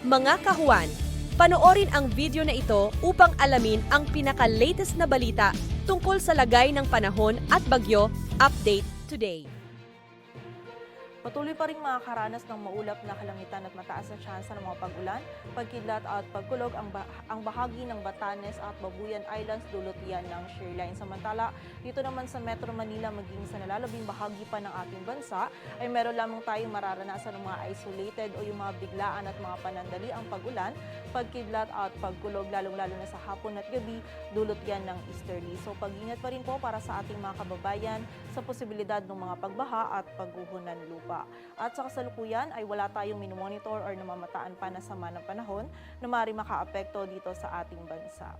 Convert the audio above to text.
Mga kahuan, panoorin ang video na ito upang alamin ang pinaka-latest na balita tungkol sa lagay ng panahon at bagyo. Update today. Patuloy pa rin makakaranas ng maulap na kalangitan at mataas na tsansa ng mga pag-ulan, pagkidlat at pagkulog ang bahagi ng Batanes at Babuyan Islands dulot yan ng shear line. Samantala, dito naman sa Metro Manila maging sa nalalabing bahagi pa ng ating bansa ay meron lamang tayong mararanasan ng mga isolated o yung mga biglaan at mga panandali ang pag-ulan, pagkidlat at pagkulog lalong-lalo na sa hapon at gabi dulot yan ng easterly. So pag-ingat pa rin po para sa ating mga kababayan sa posibilidad ng mga pagbaha at pagguho ng lupa. At sa kasalukuyan ay wala tayong minomonitor or namamataan pa na sama ng panahon na maaaring makaapekto dito sa ating bansa.